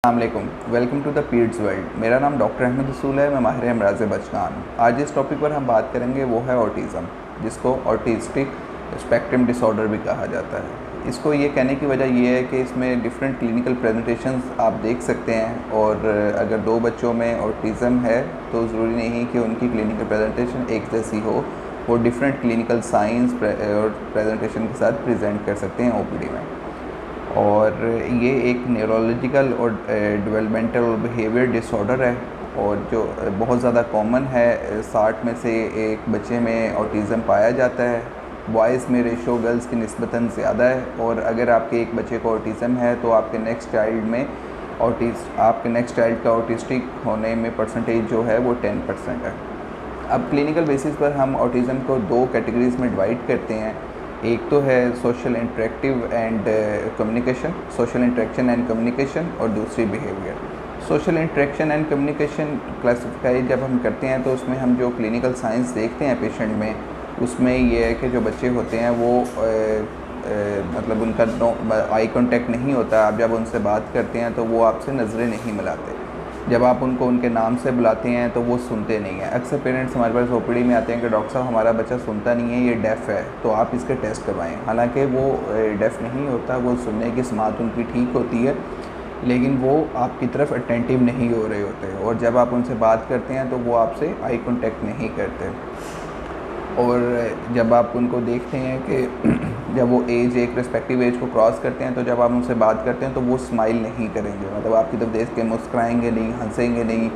अस्सलामुअलैकुम, welcome to the peds world. मेरा नाम डॉक्टर अहमद रसूल है। मैं माहिर अमराज़ बचकान हूँ। आज जिस टॉपिक पर हम बात करेंगे वो है ऑटिज़म, जिसको ऑटिस्टिक स्पेक्ट्रम डिसऑर्डर भी कहा जाता है। इसको ये कहने की वजह ये है कि इसमें डिफरेंट क्लिनिकल प्रेजेंटेशंस आप देख सकते हैं, और अगर दो बच्चों में ऑटिज़म है तो ज़रूरी नहीं कि उनकी क्लिनिकल प्रेजेंटेशन एक जैसी हो। वो डिफरेंट क्लिनिकल साइंस और प्रेजेंटेशन के साथ प्रेजेंट कर सकते हैं ओपीडी में। और ये एक न्यूरोलॉजिकल और डेवलपमेंटल और बिहेवियर डिसऑर्डर है, और जो बहुत ज़्यादा कॉमन है। 60 में से एक बच्चे में ऑटिज़म पाया जाता है। बॉयज़ में रेशो गर्ल्स की निस्बतन ज़्यादा है, और अगर आपके एक बच्चे को ऑटिज़म है तो आपके नेक्स्ट चाइल्ड का ऑटिस्टिक होने में परसेंटेज जो है वो 10% है। अब क्लिनिकल बेसिस पर हम ऑटिज़म को दो कैटेगरीज़ में डिवाइड करते हैं। एक तो है सोशल इंटरेक्शन एंड कम्युनिकेशन, और दूसरी behaviour. Social interaction and communication classify जब हम करते हैं तो उसमें हम जो क्लिनिकल साइंस देखते हैं पेशेंट में, उसमें ये है कि जो बच्चे होते हैं वो मतलब उनका आई कांटेक्ट नहीं होता। आप जब उनसे बात करते हैं तो वो आपसे नज़रें नहीं मिलाते। जब आप उनको उनके नाम से बुलाते हैं तो वो सुनते नहीं हैं। अक्सर पेरेंट्स हमारे पास ओपीडी में आते हैं कि डॉक्टर साहब हमारा बच्चा सुनता नहीं है, ये डेफ़ है, तो आप इसके टेस्ट करवाएं। हालांकि वो डेफ़ नहीं होता, वो सुनने की समात उनकी ठीक होती है, लेकिन वो आपकी तरफ अटेंटिव नहीं हो रहे होते। और जब आप उनसे बात करते हैं तो वो आपसे आई कॉन्टेक्ट नहीं करते। और जब आप उनको देखते हैं कि जब वो एक रिस्पेक्टिव एज को क्रॉस करते हैं, तो जब आप उनसे बात करते हैं तो वो स्माइल नहीं करेंगे, मतलब आपकी तरफ देख के मुस्कुराएंगे नहीं, हंसेंगे नहीं,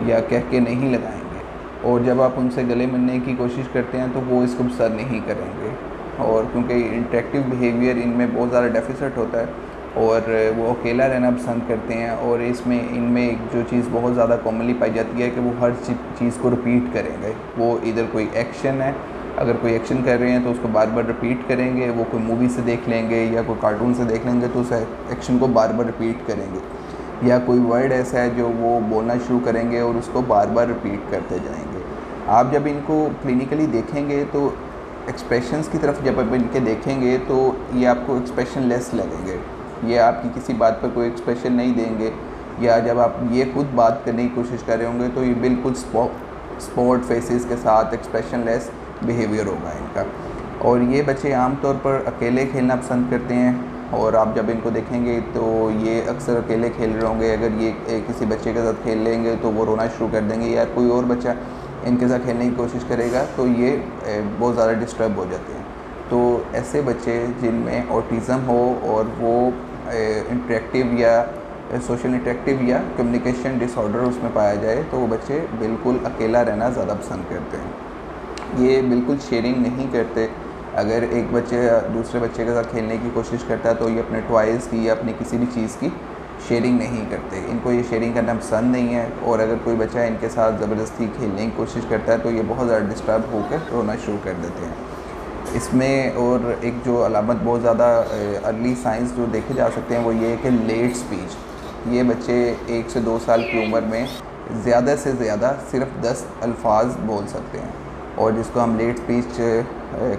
या कह के नहीं लगाएंगे। और जब आप उनसे गले मिलने की कोशिश करते हैं तो वो इसको पसंद नहीं करेंगे। और क्योंकि इंटरेक्टिव बिहेवियर इनमें बहुत ज़्यादा डेफिसिट होता है, और वो अकेला रहना पसंद करते हैं। और इनमें एक जो चीज़ बहुत ज़्यादा कॉमनली पाई जाती है कि वो हर चीज़ को रिपीट करेंगे। वो इधर कोई एक्शन है, अगर कोई एक्शन कर रहे हैं तो उसको बार बार रिपीट करेंगे। वो कोई मूवी से देख लेंगे या कोई कार्टून से देख लेंगे तो उस एक्शन को बार बार रिपीट करेंगे। या कोई वर्ड ऐसा है जो वो बोलना शुरू करेंगे और उसको बार बार रिपीट करते जाएंगे। आप जब इनको क्लिनिकली देखेंगे तो एक्सप्रेशंस की तरफ जब आप इनके देखेंगे तो ये आपको एक्सप्रेशन लेस लगेंगे। ये आपकी किसी बात पर कोई एक्सप्रेशन नहीं देंगे, या जब आप ये खुद बात करने की कोशिश कर रहे होंगे तो ये बिल्कुल स्पॉट फेसेस के साथ एक्सप्रेशन लेस बिहेवियर होगा इनका। और ये बच्चे आमतौर पर अकेले खेलना पसंद करते हैं, और आप जब इनको देखेंगे तो ये अक्सर अकेले खेल रहे होंगे। अगर ये किसी बच्चे के साथ खेल लेंगे तो वो रोना शुरू कर देंगे, या कोई और बच्चा इनके साथ खेलने की कोशिश करेगा तो ये बहुत ज़्यादा डिस्टर्ब हो जाते हैं। तो ऐसे बच्चे जिनमें ऑटिज़म हो और वो इंटरेक्टिव या सोशल इंटरेक्टिव या कम्युनिकेशन डिसऑर्डर उसमें पाया जाए, तो वो बच्चे बिल्कुल अकेला रहना ज़्यादा पसंद करते हैं। ये बिल्कुल शेयरिंग नहीं करते। अगर एक बच्चे दूसरे बच्चे के साथ खेलने की कोशिश करता है तो ये अपने टॉयज़ की या अपनी किसी भी चीज़ की शेयरिंग नहीं करते। इनको ये शेयरिंग करना पसंद नहीं है। और अगर कोई बच्चा इनके साथ ज़बरदस्ती खेलने की कोशिश करता है तो ये बहुत ज़्यादा डिस्टर्ब होकर रोना शुरू कर देते हैं। इसमें और एक जो अलामत बहुत ज़्यादा अर्ली साइंस जो देखे जा सकते हैं वो ये है कि लेट स्पीच। ये बच्चे 1 से 2 साल की उम्र में ज़्यादा से ज़्यादा सिर्फ 10 अल्फाज बोल सकते हैं, और जिसको हम लेट स्पीच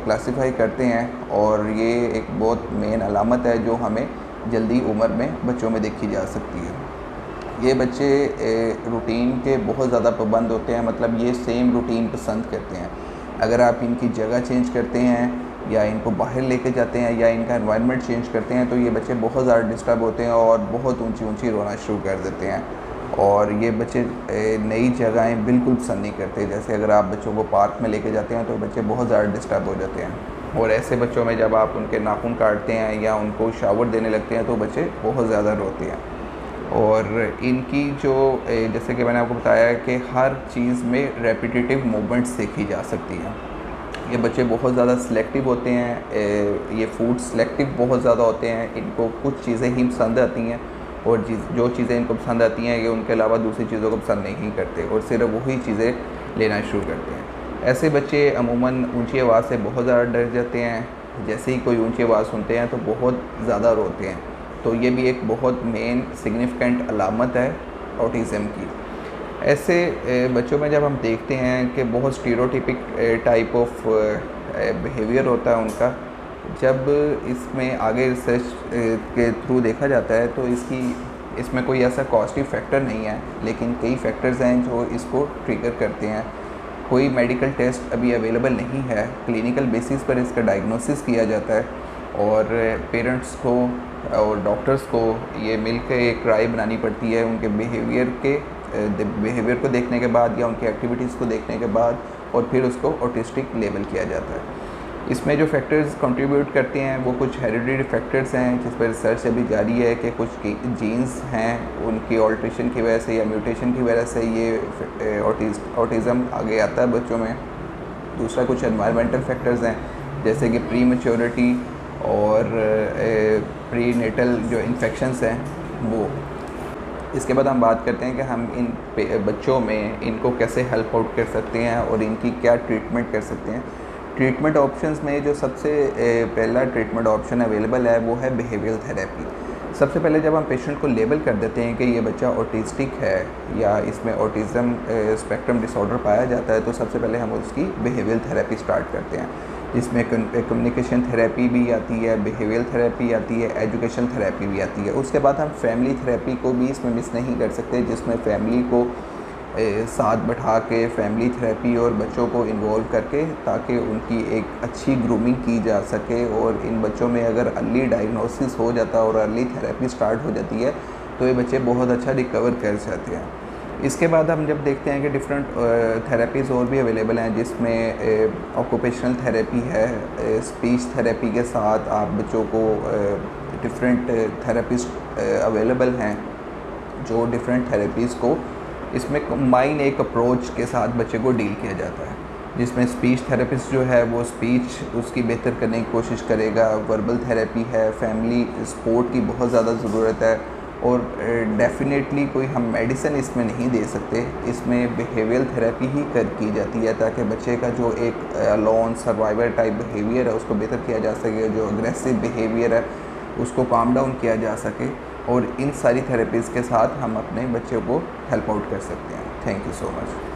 क्लासिफाई करते हैं। और ये एक बहुत मेन अलामत है जो हमें जल्दी उम्र में बच्चों में देखी जा सकती है। ये बच्चे रूटीन के बहुत ज़्यादा पाबंद होते हैं, मतलब ये सेम रूटीन पसंद करते हैं। अगर आप इनकी जगह चेंज करते हैं या इनको बाहर लेके जाते हैं या इनका एनवायरनमेंट चेंज करते हैं तो ये बच्चे बहुत ज़्यादा डिस्टर्ब होते हैं और बहुत ऊंची ऊंची रोना शुरू कर देते हैं। और ये बच्चे नई जगहें बिल्कुल पसंद नहीं करते। जैसे अगर आप बच्चों को पार्क में लेके जाते हैं तो बच्चे बहुत ज़्यादा डिस्टर्ब हो जाते हैं। और ऐसे बच्चों में जब आप उनके नाखून काटते हैं या उनको शावर देने लगते हैं तो बच्चे बहुत ज़्यादा रोते हैं। और इनकी जो जैसे कि मैंने आपको बताया कि हर चीज़ में रेपिटेटिव मूवमेंट्स देखी जा सकती हैं। ये बच्चे बहुत ज़्यादा सिलेक्टिव होते हैं। ये फूड सिलेक्टिव बहुत ज़्यादा होते हैं। इनको कुछ चीज़ें ही पसंद आती हैं, और जो चीज़ें इनको पसंद आती हैं ये उनके अलावा दूसरी चीज़ों को पसंद नहीं करते, और सिर्फ वही चीज़ें लेना शुरू करते हैं। ऐसे बच्चे अमूमन ऊंची आवाज़ से बहुत ज़्यादा डर जाते हैं। जैसे ही कोई ऊंची आवाज़ सुनते हैं तो बहुत ज़्यादा रोते हैं। तो ये भी एक बहुत मेन सिग्निफिकेंट अलामत है ऑटिज़म की। ऐसे बच्चों में जब हम देखते हैं कि बहुत स्टीरियोटाइपिक टाइप ऑफ बिहेवियर होता है उनका, जब इसमें आगे रिसर्च के थ्रू देखा जाता है तो इसकी इसमें कोई ऐसा कॉस्टली फैक्टर नहीं है, लेकिन कई फैक्टर्स हैं जो इसको ट्रिगर करते हैं। कोई मेडिकल टेस्ट अभी अवेलेबल नहीं है, क्लिनिकल बेसिस पर इसका डायग्नोसिस किया जाता है और पेरेंट्स को और डॉक्टर्स को ये मिल के एक राय बनानी पड़ती है उनके बिहेवियर को देखने के बाद या उनकी एक्टिविटीज़ को देखने के बाद, और फिर उसको ऑटिस्टिक लेबल किया जाता है। इसमें जो फैक्टर्स कंट्रीब्यूट करते हैं वो कुछ हेरिडिटरी फैक्टर्स हैं जिस पर रिसर्च अभी जारी है कि कुछ जीन्स हैं उनकी ऑल्ट्रेशन की वजह से या म्यूटेशन की वजह से ये ऑटिज़म आगे आता है बच्चों में। दूसरा कुछ एनवायरमेंटल फैक्टर्स हैं जैसे कि प्री मैच्योरिटी और प्री नेटल जो इन्फेक्शंस हैं वो। इसके बाद हम बात करते हैं कि हम इन बच्चों में इनको कैसे हेल्प आउट कर सकते हैं और इनकी क्या ट्रीटमेंट कर सकते हैं। ट्रीटमेंट ऑप्शंस में जो सबसे पहला ट्रीटमेंट ऑप्शन अवेलेबल है वो है बिहेवियरल थेरेपी। सबसे पहले जब हम पेशेंट को लेबल कर देते हैं कि ये बच्चा ऑटिस्टिक है या इसमें ऑटिज़म स्पेक्ट्रम डिसऑर्डर पाया जाता है, तो सबसे पहले हम उसकी बिहेवियरल थेरेपी स्टार्ट करते हैं, जिसमें कम्युनिकेशन थेरेपी भी आती है, बिहेवियरल थेरेपी आती है, एजुकेशन थेरेपी भी आती है। उसके बाद हम फैमिली थेरेपी को भी इसमें मिस नहीं कर सकते, जिसमें फैमिली को साथ बैठा के फैमिली थेरेपी और बच्चों को इन्वॉल्व करके ताकि उनकी एक अच्छी ग्रूमिंग की जा सके और इन बच्चों में अगर अर्ली डायग्नोसिस हो जाता है और अर्ली थेरेपी स्टार्ट हो जाती है तो ये बच्चे बहुत अच्छा रिकवर कर जाते हैं। इसके बाद हम जब देखते हैं कि डिफरेंट थेरेपीज़ और भी अवेलेबल हैं, जिसमें ऑक्यूपेशनल थेरेपी है, स्पीच थेरेपी के साथ आप बच्चों को डिफरेंट थेरेपिस्ट अवेलेबल हैं जो डिफरेंट थेरेपीज़ को इसमें कंबाइन एक अप्रोच के साथ बच्चे को डील किया जाता है, जिसमें स्पीच थेरेपिस्ट जो है वो स्पीच उसकी बेहतर करने की कोशिश करेगा। वर्बल थेरेपी है, फैमिली सपोर्ट की बहुत ज़्यादा ज़रूरत है और डेफिनेटली कोई हम मेडिसिन इसमें नहीं दे सकते, इसमें बिहेवियरल थेरेपी ही की जाती है ताकि बच्चे का जो एक अलोन सर्वाइवर टाइप बिहेवियर है उसको बेहतर किया जा सके, जो अग्रेसिव बिहेवियर है उसको काम डाउन किया जा सके। और इन सारी थेरेपीज़ के साथ हम अपने बच्चों को हेल्प आउट कर सकते हैं। Thank you so much.